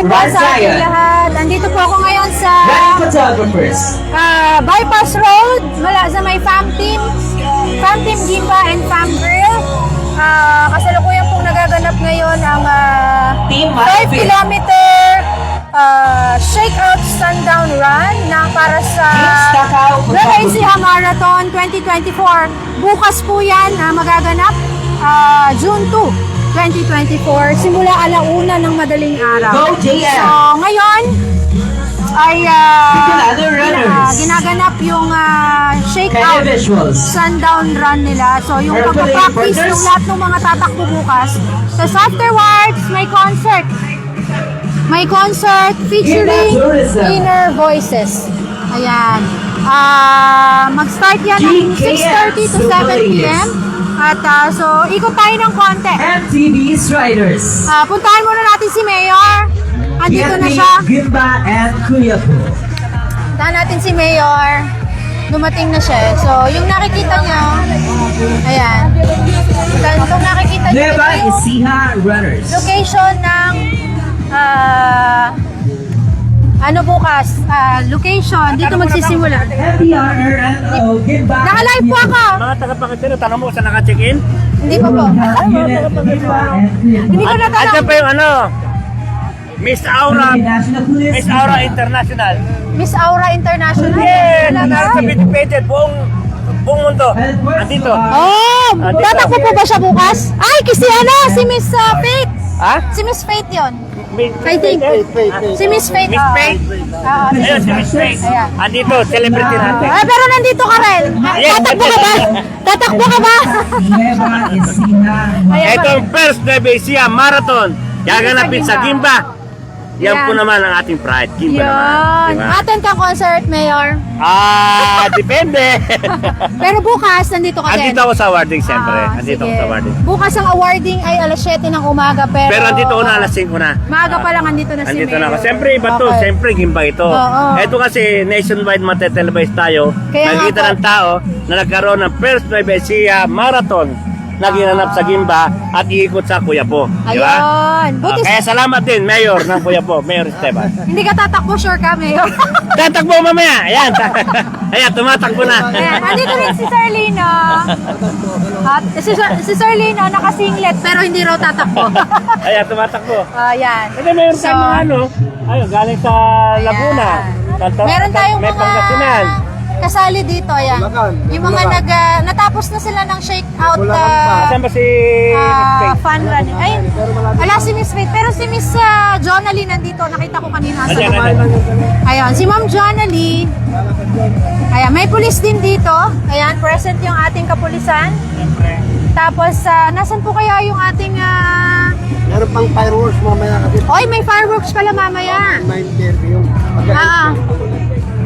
morning po sa ating lahat. Andito po ako ngayon sa Bypass Road mula sa may Fam Team Gimba and Fam Grill. Kasalukuyan pong nagaganap ngayon ang 5 kilometer Shakeout Sundown Run na para sa Nueva Ecija Marathon 2024. Bukas po yan magaganap June 2. 2024, simula alauna ng madaling araw. So, ngayon ay ginaganap yung shakeout sundown run nila. So, yung pagpapractice ng lahat ng mga tatakbo bukas. Tapos afterwards, may concert. May concert featuring Inner Voices. Ayan. Mag-start yan ng 6:30 to 7 p.m. At so, ikot tayo ng konti. MTV Striders. Puntahan muna natin si Mayor. Andito na siya. Gimba and Kuyapo. Puntahan natin si Mayor. Dumating na siya. So, yung nakikita nyo, ayan. Itong nakikita nyo, Nueva Ecija Runners. location ng bukas, location, dito magsisimula. MTRNO Gimba. Naka-live po ako. Mga tagapangitino, tanong mo saan naka-check-in? Hindi pa po. Hindi ko na At tanong. pa yung Miss Aura International. Miss Aura International. Yeah, Talaga? nasa buong mundo. Andito. Oh, tatakbo po ba siya bukas? Ay, kasi si Miss Faith. Ha? Si Miss Faith yun. Miss I think. Si Miss Faith. Miss Faith. Ayun, si Miss Faith. Ayan. Andito, celebrity natin. Pero nandito ka rin. Yes. Tatakbo ka ba? Tatakbo ka ba? Nueva Ecija. Ayan, Ito ang first Nueva Ecija Marathon. Gaganapin sa Gimba. Yan po naman ang ating pride. Gimba naman. Yun. Diba? Attend kang concert, Mayor. Depende. Pero bukas, nandito ka din. Andito ako sa awarding, siyempre. Andito ako Sige. sa awarding. Bukas ang awarding ay alas 7 ng umaga. Pero Pero andito ko na alas 5 na. maaga pa lang andito na si Andito Mayor. na ako. Siyempre iba to, Okay. siyempre Gimba ito. Oo. Ito kasi nationwide matetelevise tayo. Kaya nga Nakikita po. ng tao na nagkaroon ng first Nueva Ecija Marathon na ginanap sa Gimba at iikot sa Kuyapo. Di ba? Ayun. Buti Kaya salamat din, Mayor ng Kuyapo, Mayor Esteban. hindi ka tatakbo, sure ka, Mayor. Tatakbo mamaya. Ayan. Ayan, tumatakbo na. Ayan, andito rin si Sir Lino. At si Sir Lino nakasinglet pero hindi raw tatakbo. Ayan, tumatakbo. Ayan. Kasi mayroon So, tayong ayun, galing sa Laguna. Meron tayong may mga Pangasinan. kasali dito, ayan. Yung mga natapos na sila ng shakeout Saan ba si Miss Faith? fun run. Ay, wala si Miss Faith. Pero si Miss Jonalie nandito. Nakita ko kanina sa Ayan, baba. ayan. Ayun, si Ma'am Jonalie. Ayan, may pulis din dito. Ayan, present yung ating kapulisan. Tapos, nasan po kaya yung ating... Meron pang fireworks mamaya kasi Oy, may fireworks pala mamaya. 9:30 yun.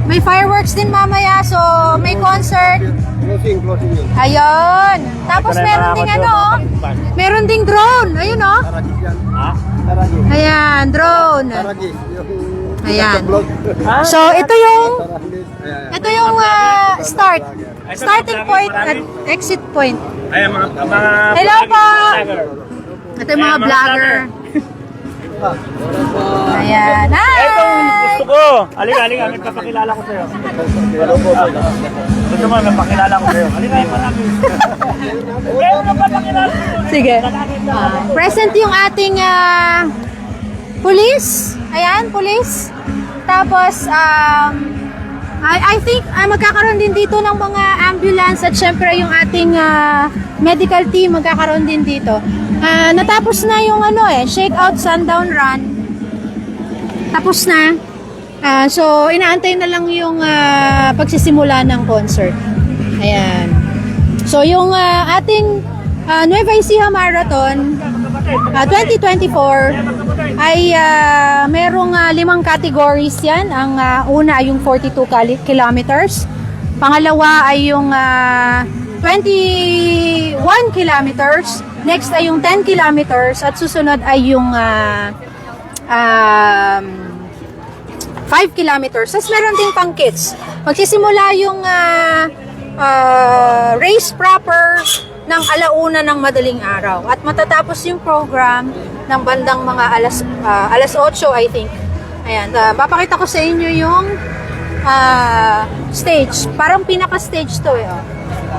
May fireworks din mamaya. So, may concert. Closing yun. Ayun. Tapos meron ding meron ding drone. Ayun oh. Taragis yan. Ha? Taragis. Ayan, drone. Taragis. Yung Ayan. vlog. So, ito yung Taragis. start. Starting point at exit point. Ayan, mga Hello po. vlogger. Ito yung mga vlogger. Ayan. Etong Hi! gusto ko. Halika, may papakilala ko sa'yo. Gusto mo, may papakilala ko sa'yo. Halika, marami. Meron ka papakilala ko. Sige. Present yung ating police. Ayan, police. Tapos, I think magkakaroon din dito ng mga ambulance at syempre yung ating medical team magkakaroon din dito. Natapos na yung shakeout sundown run. Tapos na. So, inaantay na lang yung pagsisimula ng concert. Ayan. So, yung ating Nueva Ecija Marathon 2024 ay merong 5 categories yan. Ang una ay yung 42 kilometers. Pangalawa ay yung 21 kilometers. Next ay yung 10 kilometers. At susunod ay yung 5 kilometers. Tapos meron ding pang kids. Magsisimula yung race proper ng alauna ng madaling araw. At matatapos yung program ng bandang mga alas 8, I think. Ayan, papakita ko sa inyo yung stage. Parang pinaka-stage to eh. Oh.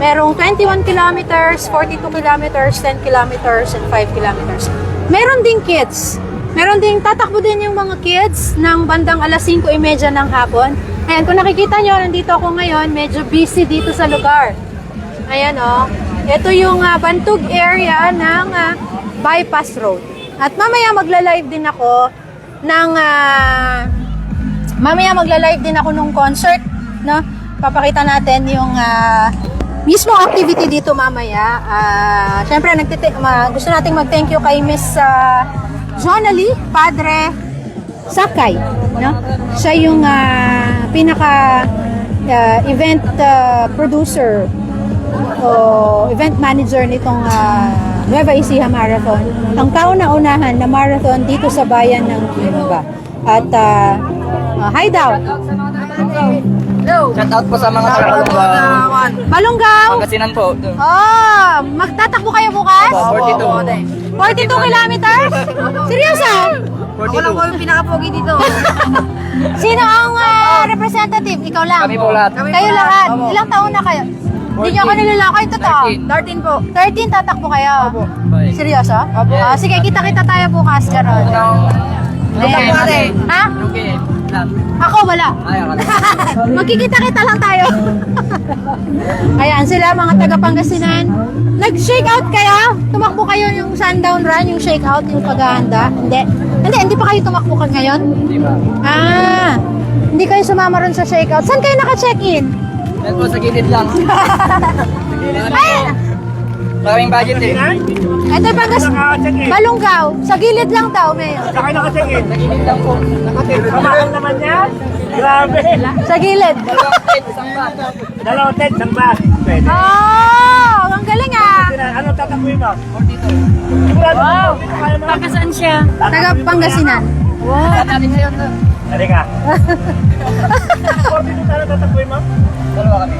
Merong 21 kilometers, 42 kilometers, 10 kilometers, and 5 kilometers. Meron ding kids. Meron ding tatakbo din yung mga kids ng bandang alas 5:30 ng hapon. Ayan, kung nakikita nyo, nandito ako ngayon, medyo busy dito sa lugar. Ayan oh. Ito yung Bantug area ng bypass road. At mamaya magla-live din ako ng nung concert, no? Papakita natin yung mismo activity dito mamaya. Syempre gusto nating mag-thank you kay Miss Jonalie Padre Sakay, no? Siya yung pinaka event producer o event manager nitong Nueva Ecija Marathon. Ang kauna-unahan na marathon dito sa bayan ng Gimba. At hi daw. Shout out po sa mga Balonggaw. Pangasinan po. Oh, magtatakbo kayo bukas? 42. 42 kilometers? Seryoso? Ako lang po yung pinaka-pogi dito. Sino ang representative? Ikaw lang? Kami po lahat. Kayo lahat? Ilang taon na kayo? Hindi niyo ako nilalakay, totoo? 13 po. 13 tatakbo kayo? Seryoso? Sige, kita-kita tayo bukas, Karon. Ha? Okay. Ako wala. Magkikita-kita lang tayo. Ayan, sila mga taga Pangasinan. Nag-shake out kayo? Tumakbo kayo yung sundown run, yung shake out, yung paghahanda? Hindi pa kayo tumakbo ngayon? Hindi ba? Hindi kayo sumama ron sa shake out. Saan kayo naka-check-in? Yan po sa gilid lang. Ay! Maraming budget eh. Ito Balonggaw. Sa gilid lang daw, Mayor. Saka nakatingin. Sa gilid lang po. Kamahal naman yan. Grabe. Sa gilid. Dalawang tent, isang bus. Pwede. Oh! Ang galing ah! Anong tatapuin mo? Wow! Taga saan siya? Taga Pangasinan. Saan natin ngayon? Halika. 42 sana tatapuin mo? Dalawa kami.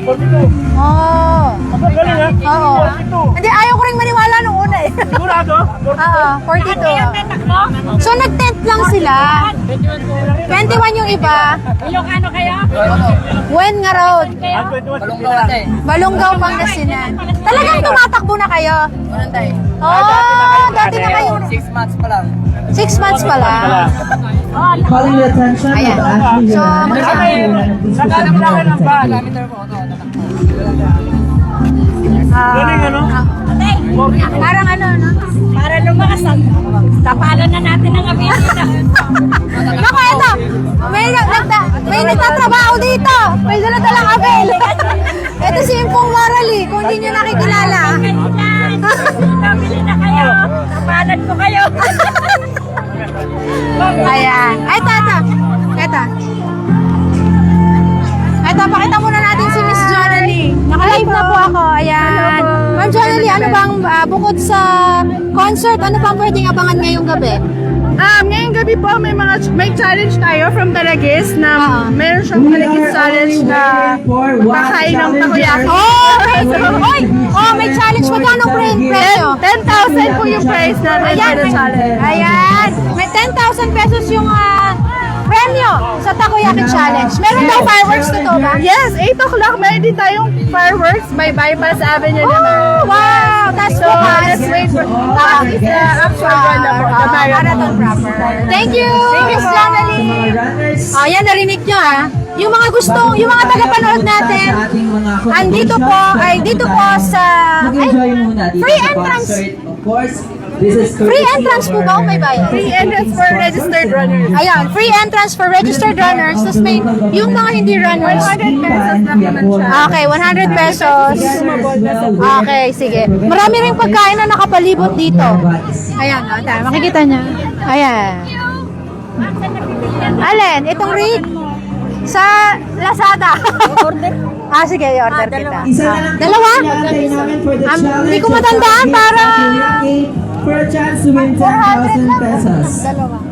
42. Oh! Ang galing ha? Oo. 42. Hindi, ayaw ko rin maniwala nung una eh. Sigurado? Oo, 42. So, nag-tent lang sila. 21 yung iba. Ilocano kaya? Wen nga road. Ang 21 Balonggaw natin. Balonggaw, Pangasinan. Talagang tumatakbo na kayo? Walang tayo. Oh, dati na kayo. 6 months pa lang. 6 months pa lang. Calling the attention Ayan. of Ashley So, Kilometer po. Galing ano? Parang ano, no? Para lumakas ang tapalan na natin ang abilidad. Naku, eto. May nagtatrabaho dito. May dala-dalang abel. Ito si Impong Marali, kung hindi nyo nakikilala. Nabili na kayo. Tapalan ko kayo. Ayan. Ito. Ito, pakita muna natin si Miss Jonalie. Naka-live na po ako. Ayan. Ma'am Jonalie, ano bang bukod sa concert, ano bang pwedeng abangan ngayong gabi? Ngayong gabi po may challenge tayo from Dalagis na meron siyang Dalagis challenge na kakain ng takoyaki. Oh, may challenge. Magkano presyo? 10,000 po yung price natin for the challenge. Ayan. May 10,000 pesos yung premyo sa Takoyaki Challenge. Meron daw fireworks to ba? Yes, 8 o'clock meron din tayong fireworks by Bypass Avenue Oh, naman. wow! That's So, let's wait for the actual run na po, the marathon proper. Thank you, Miss Jonalie. runners. Yan, narinig nyo yung mga yung mga tagapanood natin, dito po sa, Mag-enjoy muna dito free sa entrance. concert. Of course, this is Free entrance po ba o may bayad? free entrance for registered runners. Ayan, free entrance for registered runners. Tapos may, yung mga hindi runners. 100 pesos lang naman siya. Okay, 100 pesos. Okay, sige. Marami ring pagkain na nakapalibot dito. Ayan, makikita niya. Ayan. Alin, itong read sa Lazada. Sige, i-order kita. Isa na lang Dalawa? natin namin for the challenge. Hindi ko matandaan, para for a chance to win 10,000 pesos.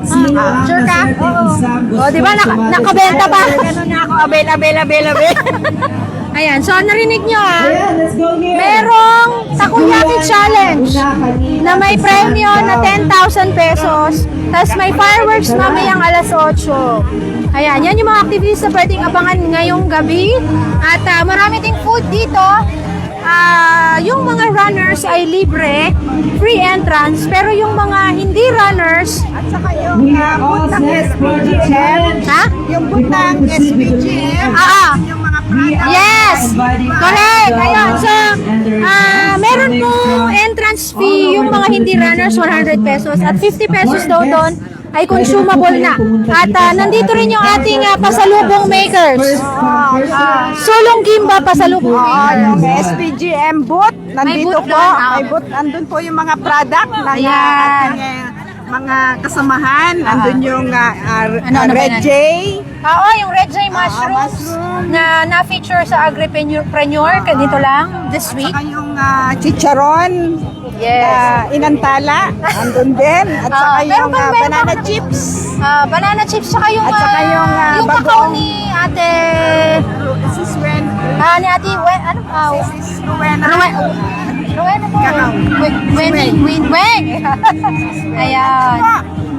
Sino ang Sure ka? naswerteng isang gusto O, di ba? sumali Nakabenta sa- pa. Ganun na ako, abel. Ayan, so narinig nyo Ayan, let's go here. merong Takoyaki Challenge na may premyo na 10,000 pesos. Tapos may fireworks mamayang alas 8. Ayan, yan yung mga activities na pwedeng abangan ngayong gabi. At marami ding food dito. Yung mga runners ay libre, free entrance. Pero yung mga hindi runners, We are all set for the challenge. ha? Yung butang SPGM, yung mga Yes! Correct! Ayun, so, meron pong entrance fee yung mga hindi runners, 100 pesos. At 50 pesos daw doon ay consumable na. At nandito rin yung ating pasalubong makers. Sulong Gimba pasalubong yung makers. SPGM booth, nandito booth po. doon, May booth, andun po yung mga product ng Ayan. ating mga kasamahan. Andun yung Ano ba Red yan? J. Oo, yung Red Jay mushrooms na na-feature sa Agripreneur dito lang this week. Saka yung chicharon. Yes. Inantala. Andun din. At saka meron yung meron banana pa- chips. Banana chips, saka yung, At saka yung, yung kakao bagoong- ni ate, This is when ni ate, ano, Rowena. Rowena po. Weng. Ayan.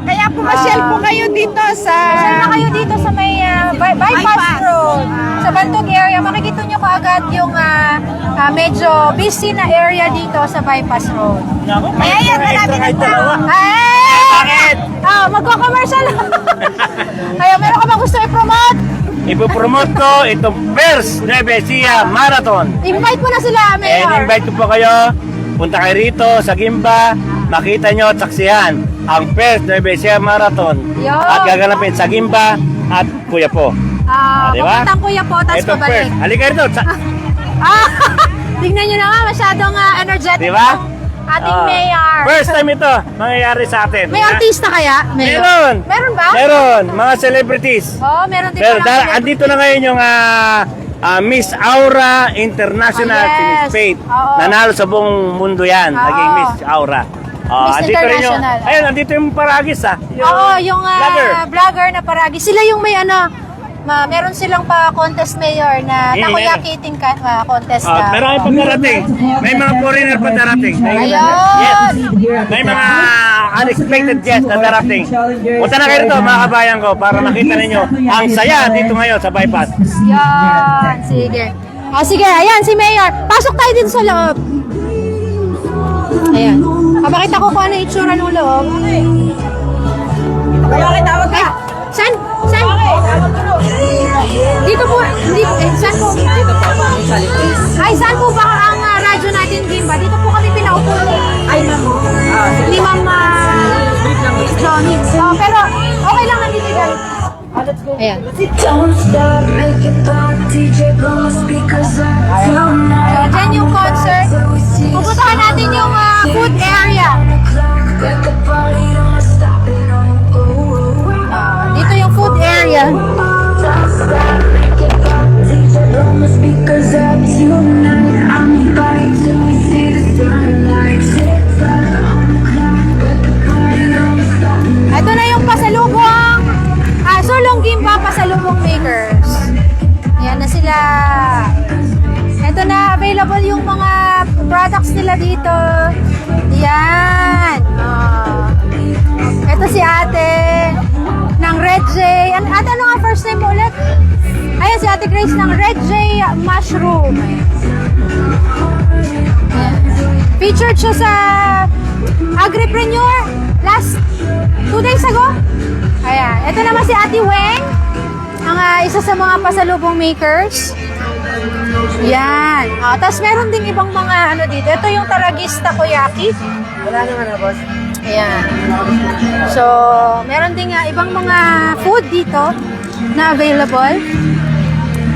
Kaya pumasyal po kayo dito sa... Saan na kayo dito sa may bypass Bypass. road? Sa Bantog area, makikita nyo kaagad yung medyo busy na area dito sa bypass road. Ayan, marami ng tao. Ay! Bakit? Magko-commercial. Ayan, meron ka bang gusto i-promote? Ipopromote ko itong First Nueva Ecija Marathon. Invite mo na sila, And Mayor. invite ko po kayo, punta kayo rito sa Gimba, makita nyo at saksihan ang First Nueva Ecija Marathon. Yo. At gaganapin sa Gimba at Kuya po. Diba? Papuntang Kuya po, tapos Ito pabalik. First. Halika rito. Tingnan nyo na nga, masyadong energetic Diba? yung ating mayor. First time ito mangyayari sa atin. May artista kaya, Mayor? Meron. Meron ba? Meron. Mga celebrities. Oo, meron din Pero pala. andito na ngayon yung Miss Aura International Ah, yes. Tennis Faith. Oo. Nanalo sa buong mundo yan. Oo. Naging Miss Aura. Miss Andito rin yung, International. ayun, andito yung Paragis Oo, yung vlogger. vlogger na Paragi. Sila yung may meron silang pa-contest mayor na Takoyaki eating contest na. Pero ay pagdarating. May mga foreigner pa darating. Ayun! Yes. May mga unexpected guests na darating. Punta na kayo rito mga kabayan ko para makita ninyo ang saya dito ngayon sa bypass. Yan, sige. Sige, ayan si Mayor. Pasok tayo din sa loob. Ayan. Papakita ko kung ano yung itsura ng loob. Bakit tawag ka? Saan? Dito po. Saan po? Dito po. Ay, saan po ba ang radyo natin, Gimba? Dito po kami pinaupo. Ay, ma'am. Ni Ma'am Johnny. Pero okay lang nandito yan. Ayan. Don't stop, make it pop, DJ blow my speakers up tonight. So, dyan yung concert. Pupuntahan natin yung food area. Let the party don't stop it on. Dito yung food area. Don't stop, make it pop, DJ blow my speakers up tonight. I'm bike till we see the sunlight. 6 on the clock, let the party don't stop. Ito na yung pasalubong. Sulong Gimba pasalubong makers. Yan na sila. Ito na, available yung mga products nila dito. Yan. Ito si ate ng Red J. Ate, ano nga first name mo ulit? Ayan si Ate Grace ng Red J Mushroom. Ayan. Featured siya sa Agripreneur last 2 days ago. Ayan. Ito naman si Ate Weng, ang isa sa mga pasalubong makers. Yan. Tapos meron ding ibang mga dito. Ito yung Taragis Takoyaki. Wala naman boss. Ayan. So, meron ding ibang mga food dito na available.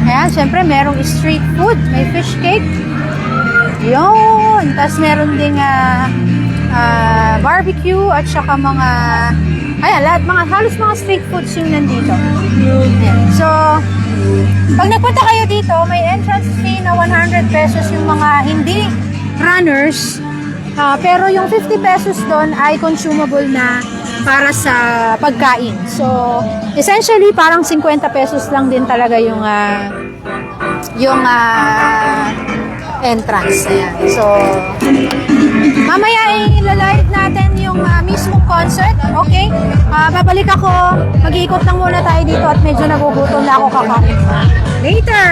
Ayan, syempre merong street food. May fish cake. Yun. Tapos meron ding barbecue at saka mga lahat halos mga street foods yung nandito. Ayan. So, pag nagpunta kayo dito, may entrance fee na 100 pesos yung mga hindi runners. Pero yung 50 pesos doon ay consumable na para sa pagkain. So, essentially, parang 50 pesos lang din talaga yung entrance. Ayan. So, mamaya ilalive natin yung mismong concert. Okay? Babalik ako. Mag-iikot lang muna tayo dito at medyo nagugutom na ako kakain. Later!